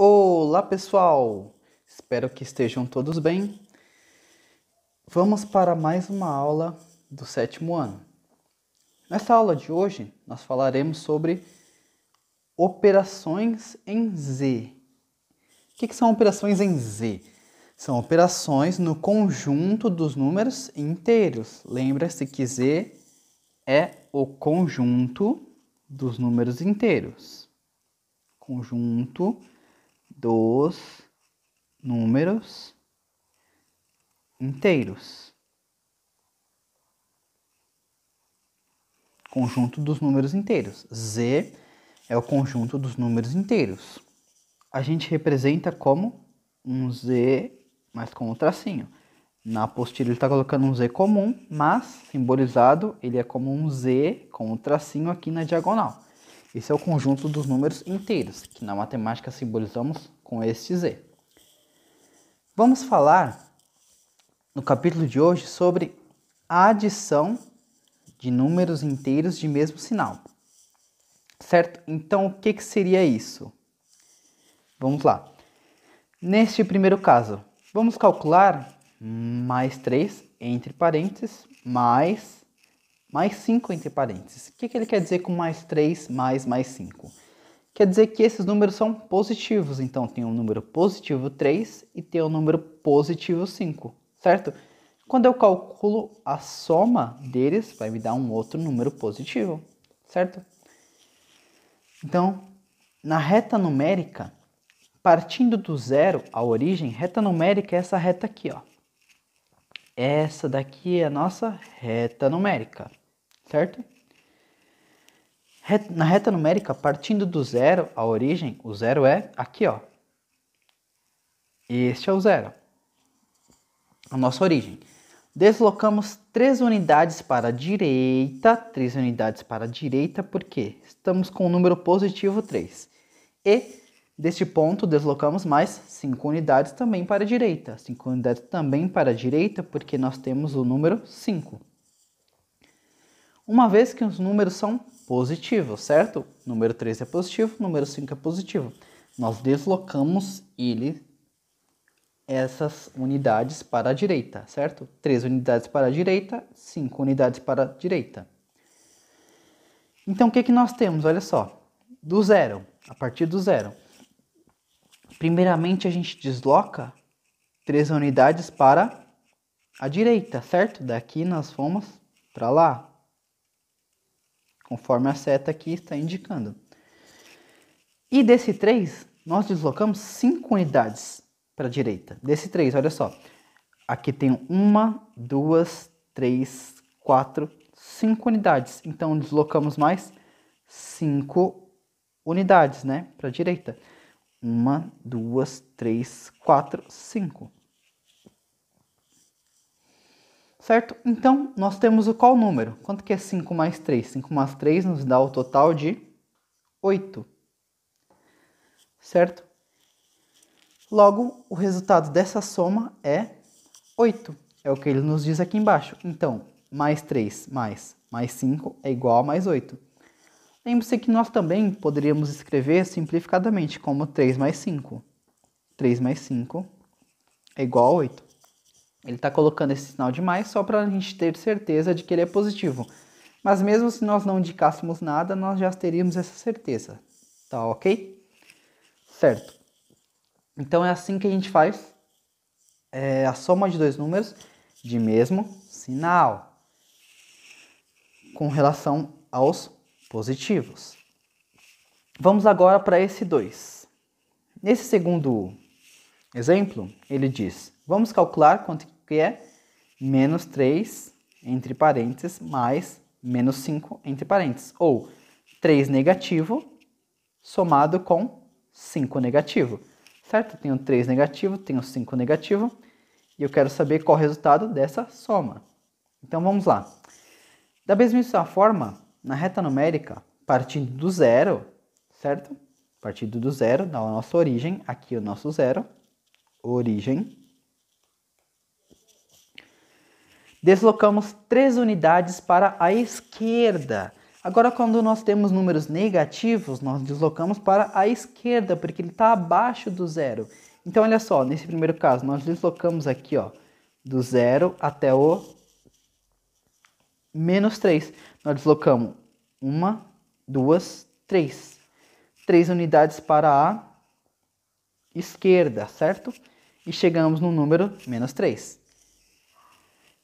Olá pessoal, espero que estejam todos bem. Vamos para mais uma aula do 7º ano. Nessa aula de hoje nós falaremos sobre operações em Z. O que são operações em Z? São operações no conjunto dos números inteiros. Lembra-se que Z é o conjunto dos números inteiros. Conjunto dos números inteiros. Conjunto dos números inteiros. Z é o conjunto dos números inteiros. A gente representa como um Z, mas com um tracinho. Na apostila ele está colocando um Z comum, mas simbolizado ele é como um Z com um tracinho aqui na diagonal. Esse é o conjunto dos números inteiros, que na matemática simbolizamos com este Z. Vamos falar no capítulo de hoje sobre a adição de números inteiros de mesmo sinal. Certo? Então, o que seria isso? Vamos lá. Neste primeiro caso, vamos calcular mais 3 entre parênteses, mais 5 entre parênteses. O que ele quer dizer com mais 3 mais 5? Quer dizer que esses números são positivos. Então, tem um número positivo 3 e tem um número positivo 5, certo? Quando eu calculo a soma deles, vai me dar um outro número positivo, certo? Então, na reta numérica, partindo do zero, a origem, reta numérica é essa reta aqui, ó. Essa daqui é a nossa reta numérica, certo? Na reta numérica, partindo do zero, a origem, o zero é aqui, ó. Este é o zero. A nossa origem. Deslocamos 3 unidades para a direita. 3 unidades para a direita, por quê? Estamos com o número positivo 3. E deste ponto, deslocamos mais 5 unidades também para a direita. 5 unidades também para a direita, porque nós temos o número 5. Uma vez que os números são positivos, certo? Número 3 é positivo, número 5 é positivo. Nós deslocamos essas unidades para a direita, certo? 3 unidades para a direita, 5 unidades para a direita. Então, o que nós temos? Olha só. Do zero, a partir do zero. Primeiramente, a gente desloca 3 unidades para a direita, certo? Daqui nós fomos para lá, conforme a seta aqui está indicando. E desse 3, nós deslocamos 5 unidades para a direita. Desse 3, olha só. Aqui tem 1, 2, 3, 4, 5 unidades. Então, deslocamos mais 5 unidades, né, para a direita. 1, 2, 3, 4, 5. Certo? Então, nós temos o qual número? Quanto que é 5 mais 3? 5 mais 3 nos dá o total de 8. Certo? Logo, o resultado dessa soma é 8. É o que ele nos diz aqui embaixo. Então, mais 3 mais 5 é igual a mais 8. Lembre-se que nós também poderíamos escrever simplificadamente como 3 mais 5. 3 mais 5 é igual a 8. Ele está colocando esse sinal de mais só para a gente ter certeza de que ele é positivo. Mas mesmo se nós não indicássemos nada, nós já teríamos essa certeza. Tá ok? Certo. Então é assim que a gente faz a soma de dois números de mesmo sinal com relação aos positivos. Vamos agora para esse 2. Nesse segundo exemplo, ele diz, vamos calcular quanto que é menos 3 entre parênteses mais menos 5 entre parênteses. Ou 3 negativo somado com 5 negativo. Certo? Tenho 3 negativo, tenho 5 negativo. E eu quero saber qual é o resultado dessa soma. Então vamos lá. Da mesma forma, na reta numérica, partindo do zero, certo? Partindo do zero, da nossa origem, aqui o nosso zero, origem. Deslocamos 3 unidades para a esquerda. Agora, quando nós temos números negativos, nós deslocamos para a esquerda, porque ele está abaixo do zero. Então, olha só, nesse primeiro caso, nós deslocamos aqui, ó, do zero até o menos 3. Nós deslocamos 1, 2, 3. 3 unidades para a esquerda, certo? E chegamos no número menos 3.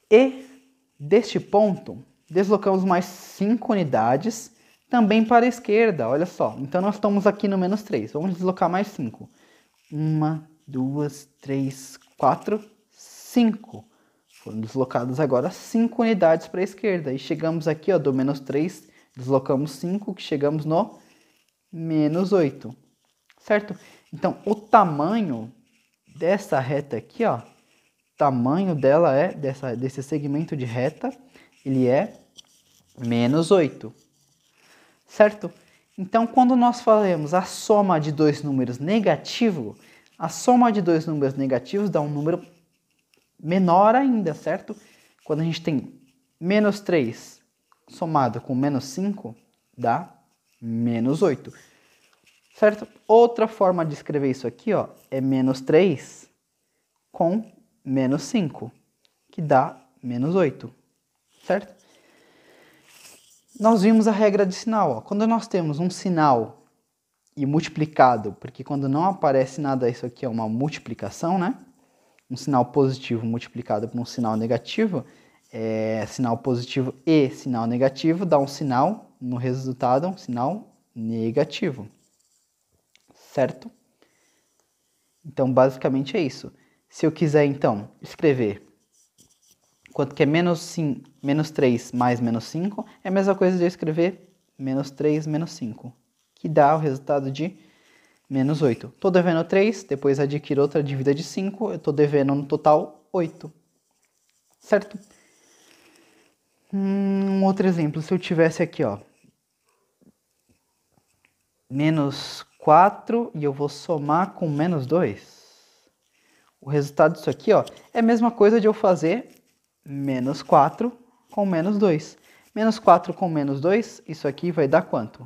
E deste ponto, deslocamos mais 5 unidades também para a esquerda, olha só. Então, nós estamos aqui no menos 3. Vamos deslocar mais 5. 1, 2, 3, 4, 5. Foram deslocadas agora 5 unidades para a esquerda. E chegamos aqui, ó, do menos 3, deslocamos 5, que chegamos no menos 8. Certo? Então, o tamanho dessa reta aqui, ó, o tamanho dela é, desse segmento de reta, ele é menos 8. Certo? Então, quando nós falamos a soma de dois números negativos, a soma de dois números negativos dá um número menor ainda, certo? Quando a gente tem menos 3 somado com menos 5, dá menos 8. Certo? Outra forma de escrever isso aqui, ó, é menos 3 com menos 5, que dá menos 8. Certo? Nós vimos a regra de sinal. Ó. Quando nós temos um sinal e multiplicado, porque quando não aparece nada, isso aqui é uma multiplicação, né? Um sinal positivo multiplicado por um sinal negativo, sinal positivo e sinal negativo, dá um sinal, no resultado, um sinal negativo. Certo? Então, basicamente é isso. Se eu quiser, então, escrever quanto que é menos 3 mais menos 5, é a mesma coisa de eu escrever menos 3 menos 5, que dá o resultado de menos 8. Estou devendo 3, depois adquiro outra dívida de 5, eu estou devendo no total 8. Certo? Um outro exemplo, se eu tivesse aqui, ó, menos 4 e eu vou somar com menos 2. O resultado disso aqui, ó, é a mesma coisa de eu fazer menos 4 com menos 2. Menos 4 com menos 2, isso aqui vai dar quanto?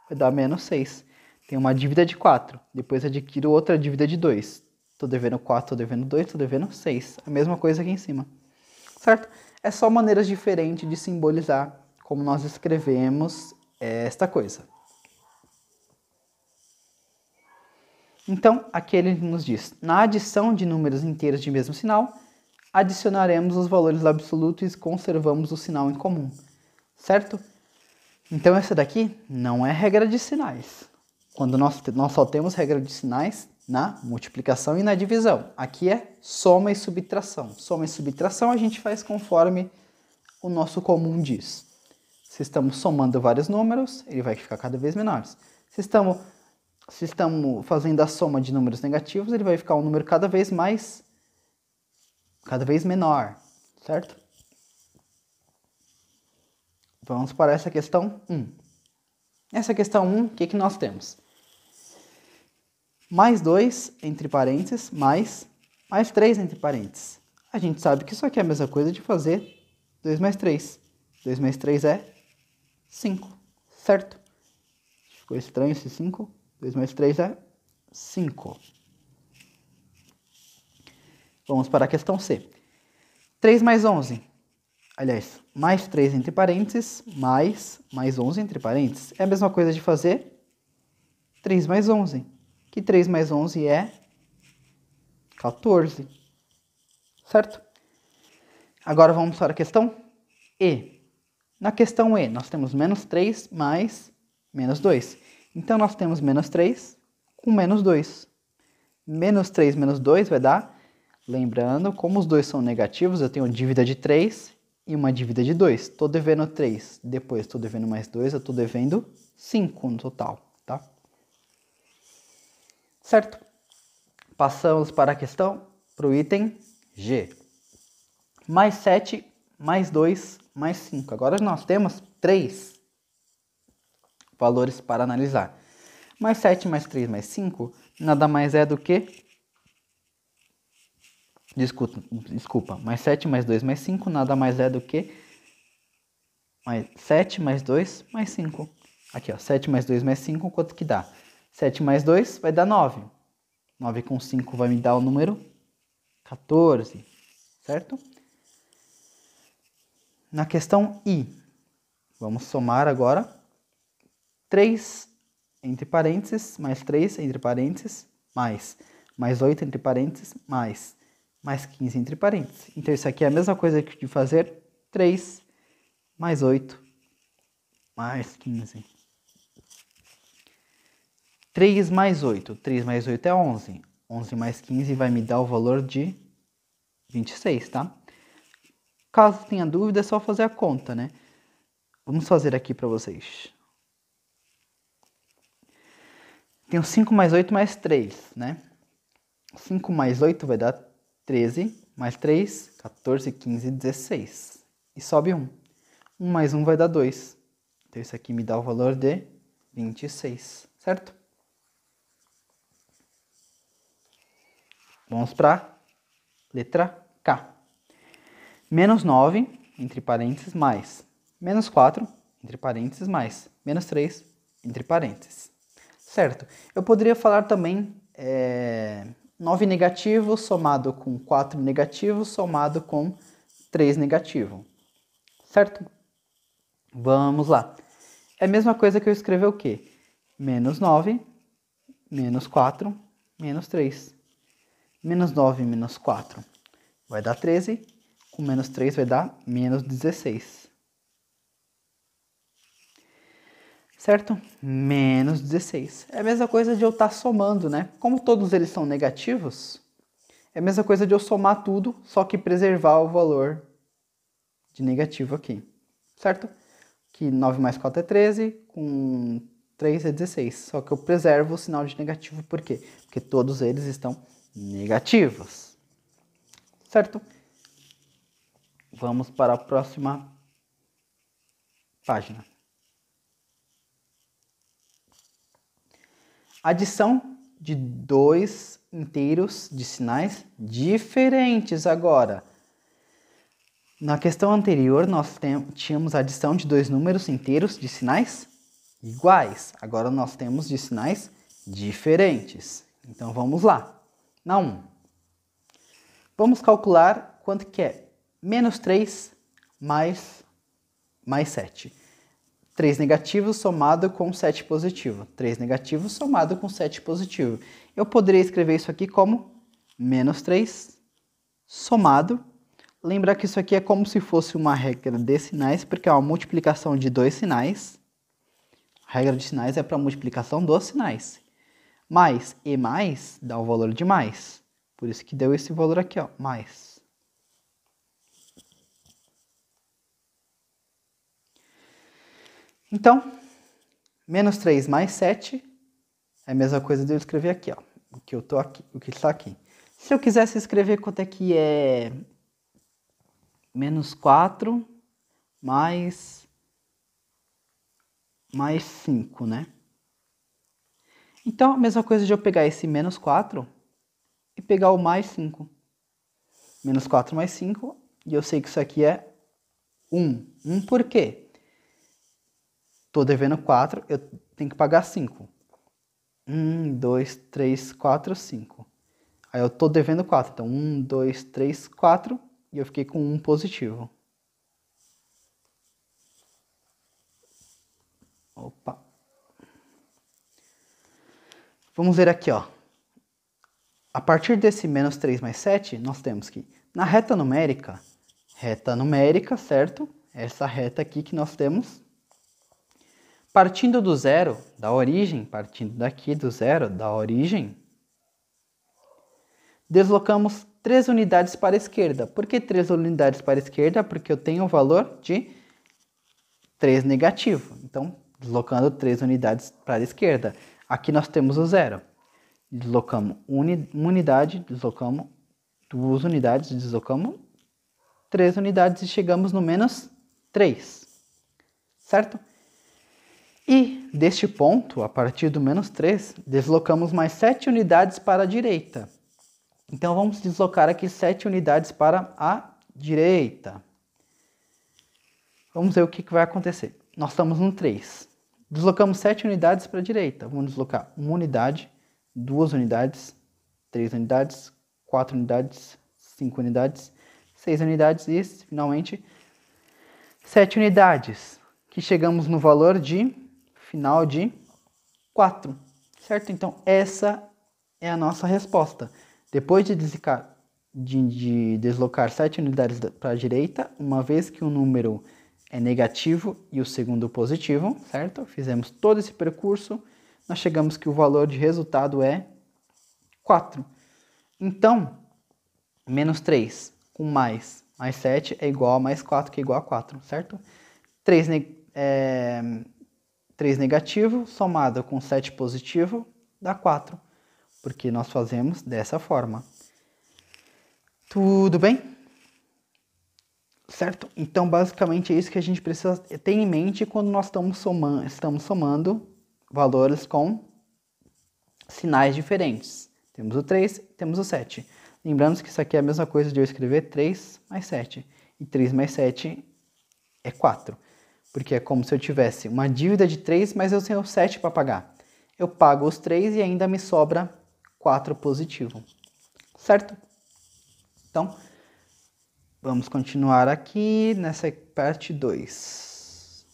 Vai dar menos 6. Tem uma dívida de 4, depois adquiro outra dívida de 2. Estou devendo 4, estou devendo 2, estou devendo 6. A mesma coisa aqui em cima. Certo? É só maneiras diferentes de simbolizar como nós escrevemos esta coisa. Então, aqui ele nos diz, na adição de números inteiros de mesmo sinal, adicionaremos os valores absolutos e conservamos o sinal em comum. Certo? Então, essa daqui não é regra de sinais. Quando nós só temos regra de sinais na multiplicação e na divisão. Aqui é soma e subtração. Soma e subtração a gente faz conforme o nosso comum diz. Se estamos somando vários números, ele vai ficar cada vez menor. Se estamos fazendo a soma de números negativos, ele vai ficar um número cada vez menor, certo? Vamos para essa questão 1. Nessa questão 1, o que nós temos? Mais 2, entre parênteses, mais 3, entre parênteses. A gente sabe que isso aqui é a mesma coisa de fazer 2 mais 3. 2 mais 3 é 5, certo? Ficou estranho esse 5? 2 mais 3 é 5. Vamos para a questão C. 3 mais 11. Aliás, mais 3 entre parênteses, mais 11 entre parênteses. É a mesma coisa de fazer 3 mais 11. Que 3 mais 11 é 14. Certo? Agora vamos para a questão E. Na questão E, nós temos menos 3 mais menos 2. Então, nós temos menos 3 com menos 2. Menos 3 menos 2 vai dar, lembrando, como os dois são negativos, eu tenho dívida de 3 e uma dívida de 2. Estou devendo 3, depois estou devendo mais 2, eu estou devendo 5 no total, tá? Certo? Passamos para a questão, para o item G. Mais 7, mais 2, mais 5. Agora nós temos 3 valores para analisar. Mais 7, mais 3, mais 5, nada mais é do que... Desculpa, mais 7, mais 2, mais 5, nada mais é do que mais 7 mais 2 mais 5. Aqui, ó, 7 mais 2 mais 5, quanto que dá? 7 mais 2 vai dar 9. 9 com 5 vai me dar o número 14, certo? Na questão I, vamos somar agora 3 entre parênteses, mais 3 entre parênteses, mais 8 entre parênteses, mais 15 entre parênteses. Então isso aqui é a mesma coisa que de fazer 3 mais 8 mais 15. 3 mais 8. 3 mais 8 é 11. 11 mais 15 vai me dar o valor de 26, tá? Caso tenha dúvida, é só fazer a conta, né? Vamos fazer aqui para vocês. Tenho 5 mais 8 mais 3, né? 5 mais 8 vai dar 13, mais 3, 14, 15, 16. E sobe 1. 1 mais 1 vai dar 2. Então isso aqui me dá o valor de 26, certo? Vamos para a letra K. Menos 9, entre parênteses, mais. Menos 4, entre parênteses, mais. Menos 3, entre parênteses. Certo? Eu poderia falar também 9 negativo somado com 4 negativo somado com 3 negativo. Certo? Vamos lá. É a mesma coisa que eu escrever o quê? Menos 9, menos 4, menos 3. Menos 9 menos 4 vai dar 13. Com menos 3 vai dar menos 16. Certo? Menos 16. É a mesma coisa de eu estar somando, né? Como todos eles são negativos, é a mesma coisa de eu somar tudo, só que preservar o valor de negativo aqui. Certo? Que 9 mais 4 é 13, com 3 é 16. Só que eu preservo o sinal de negativo, por quê? Porque todos eles estão negativos. Certo? Vamos para a próxima página. Adição de dois inteiros de sinais diferentes agora. Na questão anterior, nós tínhamos adição de dois números inteiros de sinais iguais. Agora nós temos de sinais diferentes. Então vamos lá. Na 1. Vamos calcular quanto que é menos 3 mais 7. 3 negativo somado com 7 positivo. 3 negativo somado com 7 positivo. Eu poderia escrever isso aqui como menos 3 somado. Lembrar que isso aqui é como se fosse uma regra de sinais, porque é uma multiplicação de dois sinais. A regra de sinais é para multiplicação dos sinais. Mais e mais dá o valor de mais. Por isso que deu esse valor aqui, ó, mais. Então, menos 3 mais 7 é a mesma coisa de eu escrever aqui, ó, o que está aqui. Se eu quisesse escrever quanto é que é menos 4 mais 5, né? Então, a mesma coisa de eu pegar esse menos 4 e pegar o mais 5. Menos 4 mais 5, e eu sei que isso aqui é 1. 1 por quê? Estou devendo 4, eu tenho que pagar 5. 1, 2, 3, 4, 5. Aí eu estou devendo 4. Então, 1, 2, 3, 4. E eu fiquei com 1 positivo. Opa. Vamos ver aqui, ó. A partir desse menos 3 mais 7, nós temos que, na reta numérica, certo? Essa reta aqui que nós temos. Partindo do zero, da origem, partindo daqui do zero, da origem, deslocamos 3 unidades para a esquerda. Por que 3 unidades para a esquerda? Porque eu tenho o valor de 3 negativo. Então, deslocando 3 unidades para a esquerda. Aqui nós temos o zero. Deslocamos uma unidade, deslocamos 2 unidades, deslocamos 3 unidades e chegamos no menos 3. Certo? E deste ponto, a partir do menos 3, deslocamos mais 7 unidades para a direita. Então vamos deslocar aqui 7 unidades para a direita. Vamos ver o que vai acontecer. Nós estamos no 3. Deslocamos 7 unidades para a direita. Vamos deslocar 1 unidade, 2 unidades, 3 unidades, 4 unidades, 5 unidades, 6 unidades e, finalmente, 7 unidades, que chegamos no valor final de 4, certo? Então, essa é a nossa resposta. Depois de deslocar 7 unidades para a direita, uma vez que o número é negativo e o segundo positivo, certo? Fizemos todo esse percurso, nós chegamos que o valor de resultado é 4. Então, menos 3 com mais 7 é igual a mais 4, que é igual a 4, certo? 3 negativo somado com 7 positivo dá 4, porque nós fazemos dessa forma. Tudo bem? Certo? Então, basicamente, é isso que a gente precisa ter em mente quando nós estamos somando valores com sinais diferentes. Temos o 3, temos o 7. Lembrando que isso aqui é a mesma coisa de eu escrever 3 mais 7. E 3 mais 7 é 4. Porque é como se eu tivesse uma dívida de 3, mas eu tenho 7 para pagar. Eu pago os 3 e ainda me sobra 4 positivo. Certo? Então, vamos continuar aqui nessa parte 2.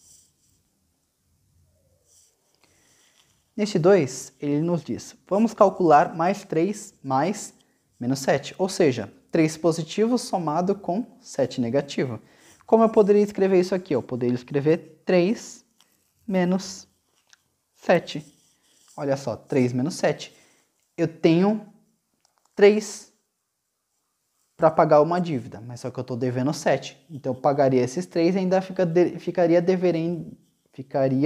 Neste 2, ele nos diz, vamos calcular mais 3 mais menos 7, ou seja, 3 positivo somado com 7 negativo. Como eu poderia escrever isso aqui? Eu poderia escrever 3 menos 7. Olha só, 3 menos 7. Eu tenho 3 para pagar uma dívida, mas só que eu estou devendo 7. Então eu pagaria esses 3 e ainda ficaria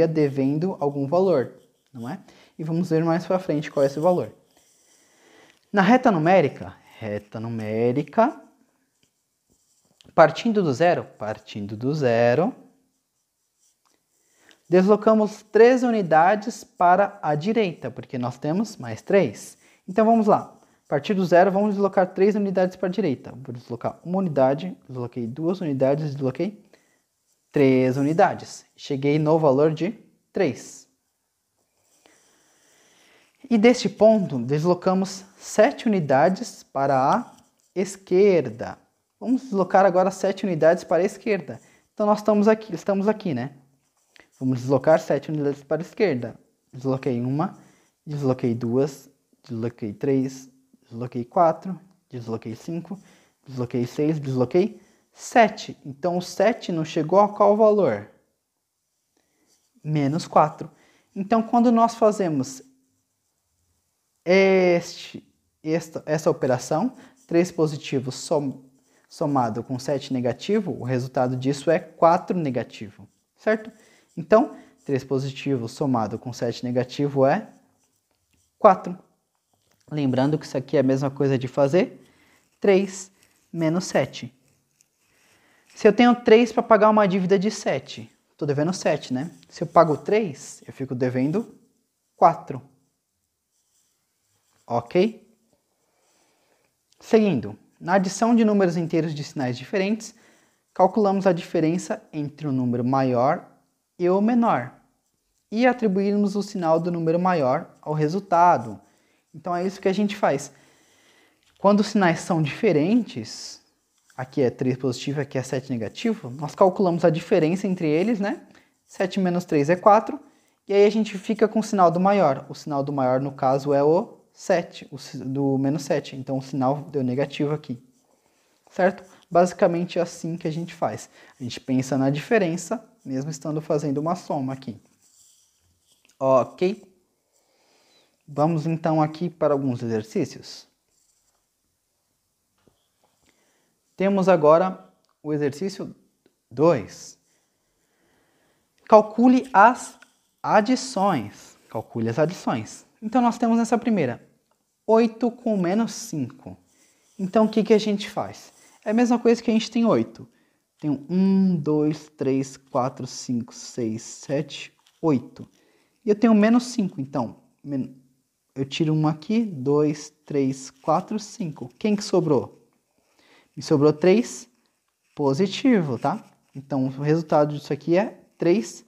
devendo algum valor, não é? E vamos ver mais para frente qual é esse valor. Na reta numérica, partindo do zero, deslocamos 3 unidades para a direita, porque nós temos mais 3. Então vamos lá. A partir do zero, vamos deslocar 3 unidades para a direita. Vou deslocar 1 unidade, desloquei 2 unidades, desloquei 3 unidades. Cheguei no valor de 3. E deste ponto, deslocamos 7 unidades para a esquerda. Vamos deslocar agora 7 unidades para a esquerda. Então nós estamos aqui, né? Vamos deslocar 7 unidades para a esquerda. Desloquei 1, desloquei 2, desloquei 3, desloquei 4, desloquei 5, desloquei 6, desloquei 7. Então o 7 não chegou a qual valor? Menos 4. Então quando nós fazemos essa operação, 3 positivo somado com 7 negativo, o resultado disso é 4 negativo, certo? Então, 3 positivo somado com 7 negativo é 4. Lembrando que isso aqui é a mesma coisa de fazer 3 menos 7. Se eu tenho 3 para pagar uma dívida de 7, estou devendo 7, né? Se eu pago 3, eu fico devendo 4. Ok? Seguindo, na adição de números inteiros de sinais diferentes, calculamos a diferença entre o número maior e o menor e atribuímos o sinal do número maior ao resultado. Então é isso que a gente faz. Quando os sinais são diferentes, aqui é 3 positivo, aqui é 7 negativo, nós calculamos a diferença entre eles, né? 7 menos 3 é 4, e aí a gente fica com o sinal do maior. O sinal do maior, no caso, é o 7, o do menos 7. Então o sinal deu negativo aqui, certo? Basicamente é assim que a gente faz. A gente pensa na diferença, mesmo estando fazendo uma soma aqui. Ok? Vamos então aqui para alguns exercícios. Temos agora o exercício 2. Calcule as adições. Calcule as adições. Então nós temos nessa primeira, 8 com menos 5. Então o que a gente faz? É a mesma coisa que a gente tem 8. Tem 1, 2, 3, 4, 5, 6, 7, 8. E eu tenho menos 5, então eu tiro 1 aqui, 2, 3, 4, 5. Quem que sobrou? Me sobrou 3 positivo, tá? Então, o resultado disso aqui é 3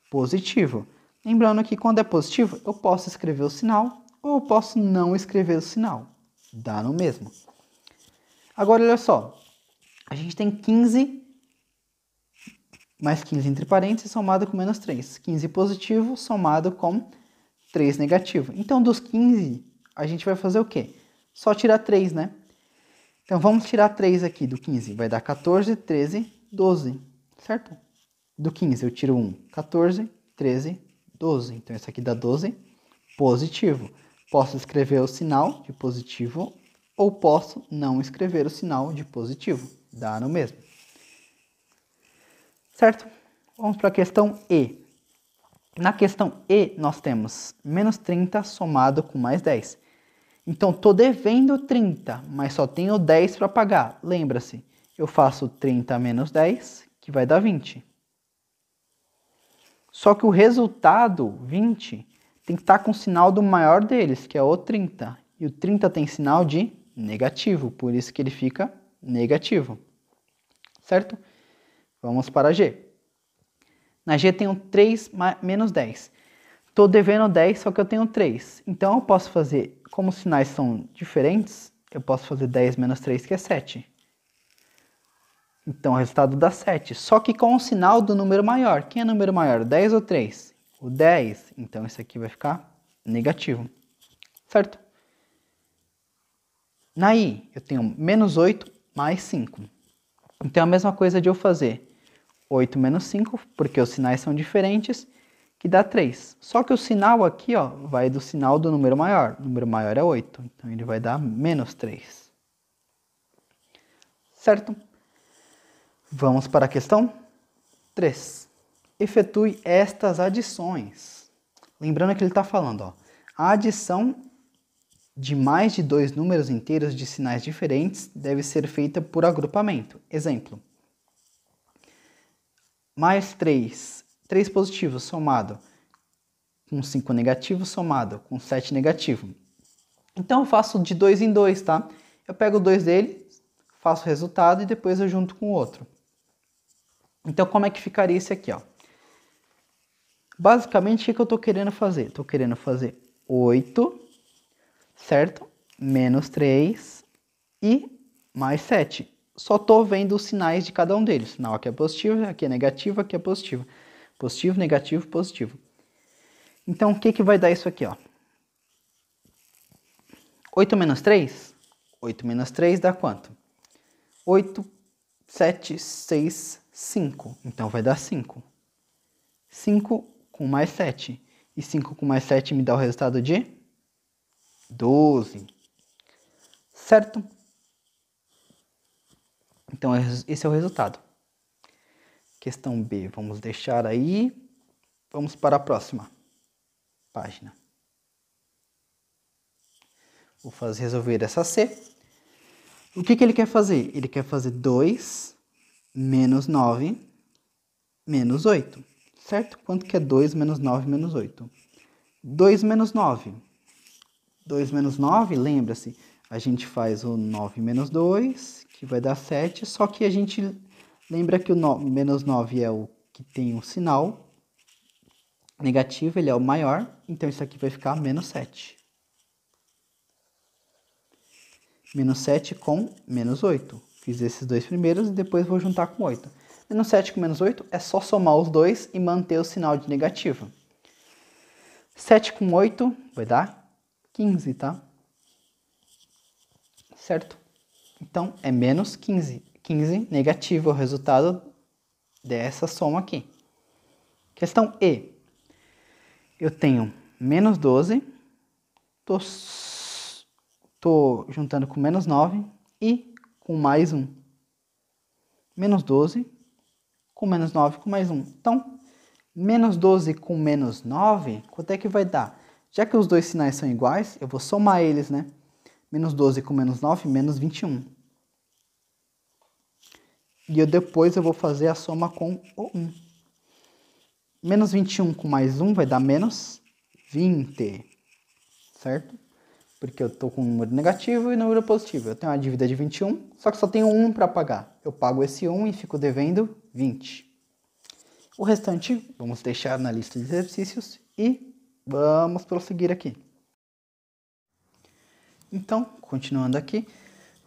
positivo. Lembrando que quando é positivo, eu posso escrever o sinal ou eu posso não escrever o sinal. Dá no mesmo. Agora, olha só. A gente tem 15 mais 15 entre parênteses somado com menos 3. 15 positivo somado com 3 negativo. Então, dos 15, a gente vai fazer o quê? Só tirar 3, né? Então, vamos tirar 3 aqui do 15. Vai dar 14, 13, 12, certo? Do 15 eu tiro 1. 14, 13, 12. Então, isso aqui dá 12 positivo. Posso escrever o sinal de positivo ou posso não escrever o sinal de positivo. Dá no mesmo. Certo? Vamos para a questão E. Na questão E, nós temos menos 30 somado com mais 10. Então, estou devendo 30, mas só tenho 10 para pagar. Lembra-se, eu faço 30 menos 10, que vai dar 20. Só que o resultado, 20, tem que estar com o sinal do maior deles, que é o 30. E o 30 tem sinal de negativo, por isso que ele fica negativo. Certo? Vamos para G. Na G tenho 3 menos 10. Estou devendo 10, só que eu tenho 3. Então, eu posso fazer, como os sinais são diferentes, eu posso fazer 10 menos 3, que é 7. Então, o resultado dá 7. Só que com o sinal do número maior. Quem é o número maior, 10 ou 3? O 10. Então, isso aqui vai ficar negativo. Certo? Na I, eu tenho menos 8 mais 5. Então, é a mesma coisa de eu fazer 8 menos 5, porque os sinais são diferentes, que dá 3. Só que o sinal aqui, ó, vai do sinal do número maior. O número maior é 8, então ele vai dar menos 3. Certo? Vamos para a questão 3. Efetue estas adições. Lembrando que ele está falando, ó, a adição de mais de 2 números inteiros de sinais diferentes deve ser feita por agrupamento. Exemplo. Mais 3 positivo somado com 5 negativo somado com 7 negativo. Então eu faço de 2 em 2, tá? Eu pego 2 dele, faço o resultado e depois eu junto com o outro. Então como é que ficaria esse aqui, ó? Basicamente, o que eu estou querendo fazer? Estou querendo fazer 8, certo? Menos 3 e mais 7. Só estou vendo os sinais de cada um deles. O sinal aqui é positivo, aqui é negativo, aqui é positivo. Positivo, negativo, positivo. Então, o que vai dar isso aqui, ó? 8 menos 3? 8 menos 3 dá quanto? 8, 7, 6, 5. Então, vai dar 5. 5 com mais 7. E 5 com mais 7 me dá o resultado de 12. Certo? Então, esse é o resultado. Questão B, vamos deixar aí. Vamos para a próxima página. Vou resolver essa C. O que ele quer fazer? Ele quer fazer 2 menos 9 menos 8. Certo? Quanto que é 2 menos 9 menos 8? 2 menos 9. 2 menos 9, lembra-se, a gente faz o 9 menos 2, que vai dar 7, só que a gente lembra que o menos 9 é o que tem um sinal negativo, ele é o maior, então isso aqui vai ficar menos 7. Menos 7 com menos 8. Fiz esses dois primeiros e depois vou juntar com 8. Menos 7 com menos 8 é só somar os dois e manter o sinal de negativo. 7 com 8 vai dar 15, tá? Certo? Então, é menos 15. 15 negativo é o resultado dessa soma aqui. Questão E. Eu tenho menos 12. Tô juntando com menos 9 e com mais 1. Menos 12 com menos 9 com mais 1. Então, menos 12 com menos 9, quanto é que vai dar? Já que os dois sinais são iguais, eu vou somar eles, né? Menos 12 com menos 9, menos 21. E depois eu vou fazer a soma com o 1. Menos 21 com mais 1 vai dar menos 20. Certo? porque eu estou com um número negativo e um número positivo. Eu tenho uma dívida de 21, só que só tenho 1 para pagar. Eu pago esse 1 e fico devendo 20. O restante vamos deixar na lista de exercícios e vamos prosseguir aqui. Então, continuando aqui,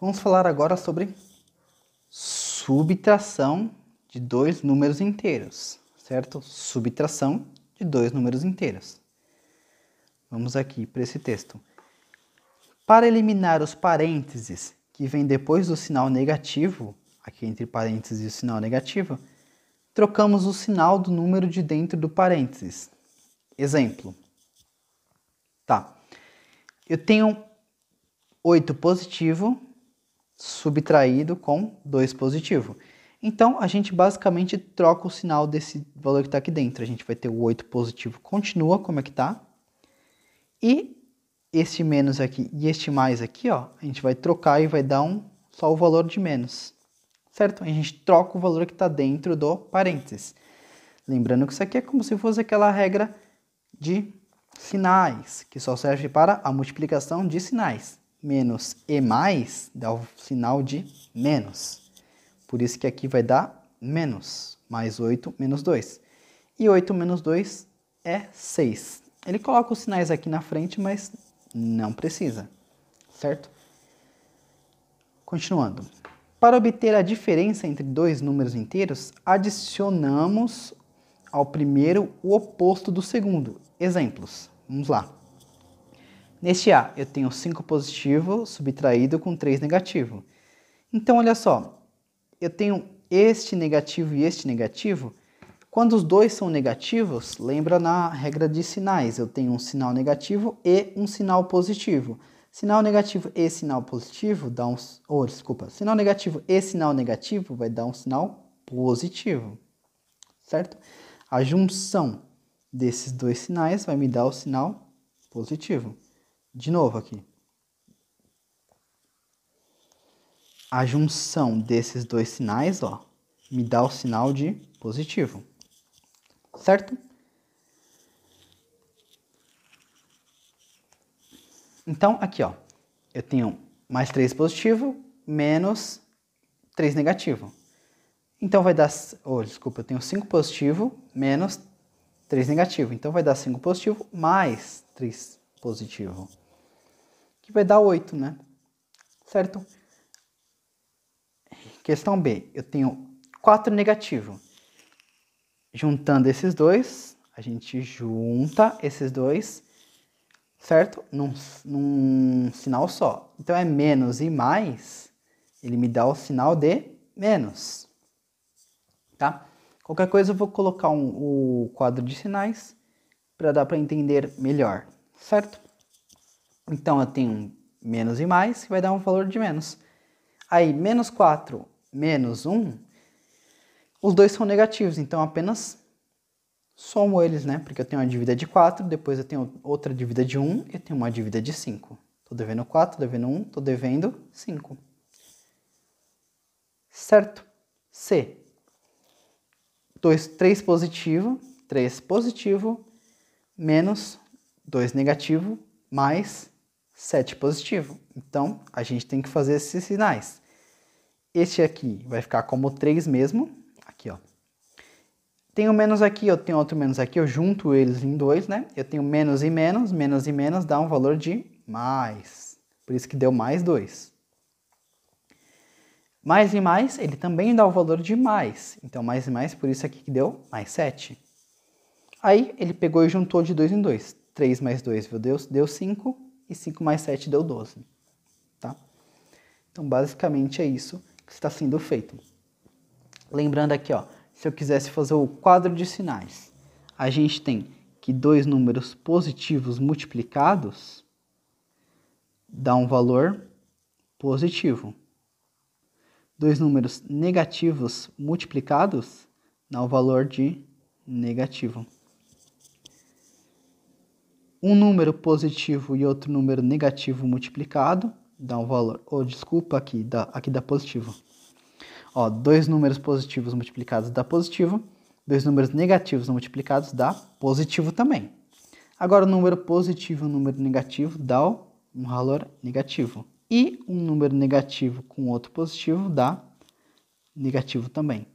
vamos falar agora sobre subtração de dois números inteiros, certo? Subtração de dois números inteiros. Vamos aqui para esse texto. Para eliminar os parênteses que vêm depois do sinal negativo, aqui entre parênteses e o sinal negativo, trocamos o sinal do número de dentro do parênteses. Exemplo. Tá. Eu tenho 8 positivo subtraído com 2 positivo. Então, a gente basicamente troca o sinal desse valor que está aqui dentro. A gente vai ter o 8 positivo, continua como é que está. E este menos aqui e este mais aqui, ó, a gente vai trocar e vai dar só o valor de menos. Certo? A gente troca o valor que está dentro do parênteses. Lembrando que isso aqui é como se fosse aquela regra de sinais, que só serve para a multiplicação de sinais. Menos e mais dá o sinal de menos. Por isso que aqui vai dar menos. Mais 8 menos 2. E 8 menos 2 é 6. Ele coloca os sinais aqui na frente, mas não precisa. Certo? Continuando. Para obter a diferença entre dois números inteiros, adicionamos ao primeiro o oposto do segundo. Exemplos. Vamos lá. Neste A, eu tenho 5 positivo subtraído com 3 negativo. Então, olha só. Eu tenho este negativo e este negativo. Quando os dois são negativos, lembra na regra de sinais. Eu tenho um sinal negativo e um sinal positivo. Sinal negativo e sinal positivo dá sinal negativo e sinal negativo vai dar um sinal positivo. Certo? A junção desses dois sinais vai me dar o sinal positivo. De novo aqui. A junção desses dois sinais, ó, me dá o sinal de positivo. Certo? Então, aqui, ó, eu tenho mais 3 positivo, menos 3 negativo. Então, vai dar... eu tenho 5 positivo, menos 3 negativo. Então, vai dar 5 positivo, mais 3 positivo. Que vai dar 8, né? Certo? Questão B. Eu tenho 4 negativo. Juntando esses dois, a gente junta esses dois, certo? Num sinal só. Então, é menos e mais, ele me dá o sinal de menos. Tá? Qualquer coisa eu vou colocar o quadro de sinais para dar para entender melhor, certo? Então, eu tenho menos e mais, que vai dar um valor de menos. Aí, menos 4, menos 1, os dois são negativos, então apenas somo eles, né? Porque eu tenho uma dívida de 4, depois eu tenho outra dívida de 1 e eu tenho uma dívida de 5. Estou devendo 4, estou devendo 1, estou devendo 5. Certo? C. 3 positivo, menos 2 negativo, mais 7 positivo. Então, a gente tem que fazer esses sinais. Este aqui vai ficar como 3 mesmo. Aqui, ó. Tenho menos aqui, eu tenho outro menos aqui, eu junto eles em 2, né? Eu tenho menos e menos dá um valor de mais. Por isso que deu mais 2. Mais e mais, ele também dá o valor de mais. Então, mais e mais, por isso aqui que deu mais 7. Aí, ele pegou e juntou de 2 em 2. 3 mais 2 deu 5, e 5 mais 7 deu 12. Tá? Então, basicamente é isso que está sendo feito. Lembrando aqui, ó, se eu quisesse fazer o quadro de sinais, a gente tem que dois números positivos multiplicados dá um valor positivo. Dois números negativos multiplicados dá um valor de negativo. Um número positivo e outro número negativo multiplicado dá um valor... aqui dá positivo. Ó, dois números positivos multiplicados dá positivo. Dois números negativos multiplicados dá positivo também. Agora, o número positivo e o número negativo dá o um valor negativo. E um número negativo com outro positivo dá negativo também.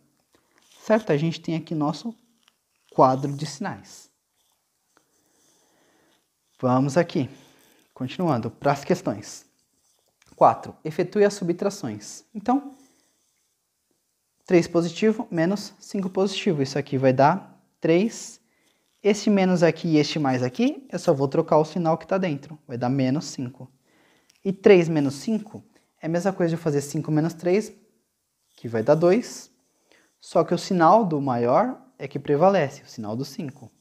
Certo? A gente tem aqui nosso quadro de sinais. Vamos aqui. Continuando para as questões. 4. Efetue as subtrações. Então, 3 positivo menos 5 positivo. Isso aqui vai dar 3. Este menos aqui e este mais aqui, eu só vou trocar o sinal que está dentro. Vai dar menos 5. E 3 menos 5 é a mesma coisa de fazer 5 menos 3, que vai dar 2. Só que o sinal do maior é que prevalece, o sinal do 5.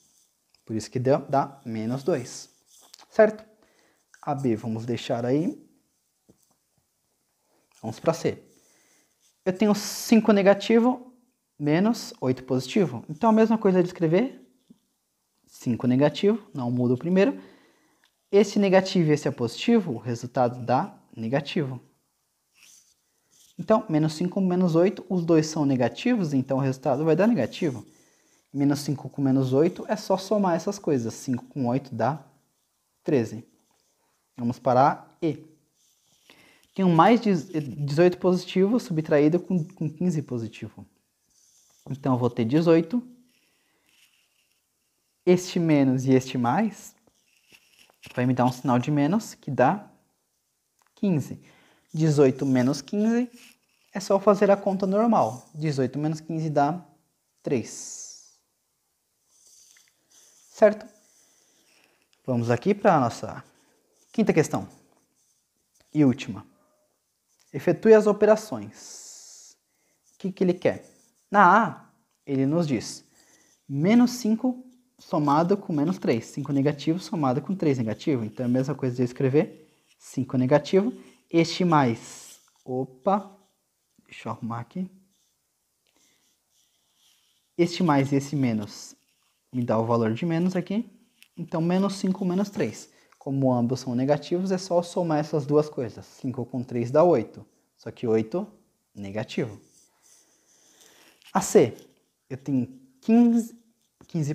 Por isso que dá menos 2. Certo? A B vamos deixar aí. Vamos para C. Eu tenho 5 negativo menos 8 positivo. Então a mesma coisa de escrever 5 negativo, não muda o primeiro. Esse negativo e esse é positivo, o resultado dá negativo. Então, menos 5 menos 8, os dois são negativos, então o resultado vai dar negativo. Menos 5 com menos 8 é só somar essas coisas. 5 com 8 dá 13. Vamos para E. Tenho mais 18 positivo subtraído com 15 positivo. Então, eu vou ter 18. Este menos e este mais vai me dar um sinal de menos, que dá 15. 18 menos 15 é só fazer a conta normal. 18 menos 15 dá 3. Certo? Vamos aqui para a nossa quinta questão. E última. Efetue as operações. O que ele quer? Na A, ele nos diz menos 5 somado com menos 3. 5 negativo somado com 3 negativo. Então é a mesma coisa de eu escrever 5 negativo. Este mais, deixa eu arrumar aqui. Este mais e esse menos me dá o valor de menos aqui. Então menos 5 menos 3. Como ambos são negativos, é só somar essas duas coisas. 5 com 3 dá 8. Só que 8 negativo. A C, eu tenho 15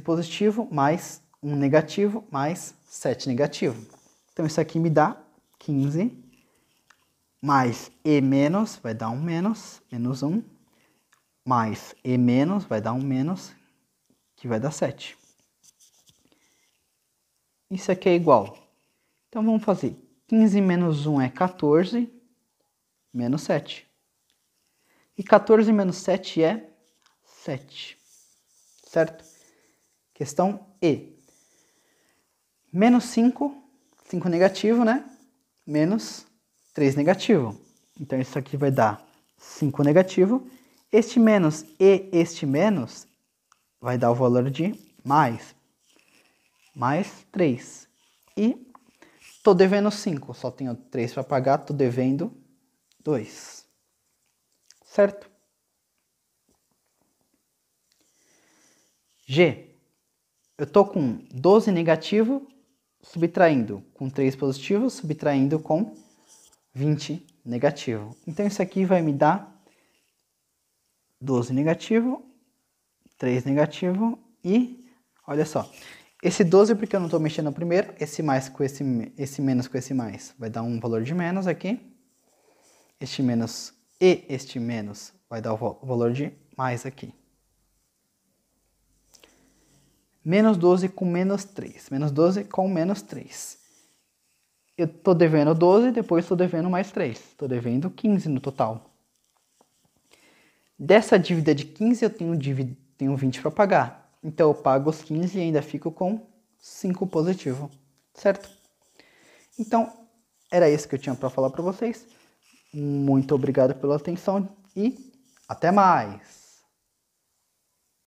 positivo mais 1 negativo mais 7 negativo. Então isso aqui me dá 15 mais E menos, vai dar um menos 1, mais E menos, vai dar um menos, que vai dar 7. Isso aqui é igual. Então vamos fazer 15 menos 1 é 14, menos 7. E 14 menos 7 é 7. Certo? Questão E. Menos 5, 5 negativo, né? Menos 3 negativo. Então isso aqui vai dar 5 negativo. Este menos e este menos vai dar o valor de mais 3. E estou devendo 5, só tenho 3 para pagar, estou devendo 2. Certo? G. Eu estou com 12 negativo, subtraindo com 3 positivo, subtraindo com 20 negativo. Então isso aqui vai me dar 12 negativo, 3 negativo e, olha só, esse 12 porque eu não estou mexendo no primeiro, esse mais com esse menos com esse mais vai dar um valor de menos aqui. Este menos e este menos vai dar o valor de mais aqui. Menos 12 com menos 3. Menos 12 com menos 3. Eu estou devendo 12, depois estou devendo mais 3. Estou devendo 15 no total. Dessa dívida de 15 eu tenho 20 para pagar. Então eu pago os 15 e ainda fico com 5 positivo. Certo? Então, era isso que eu tinha para falar para vocês. Muito obrigado pela atenção e até mais!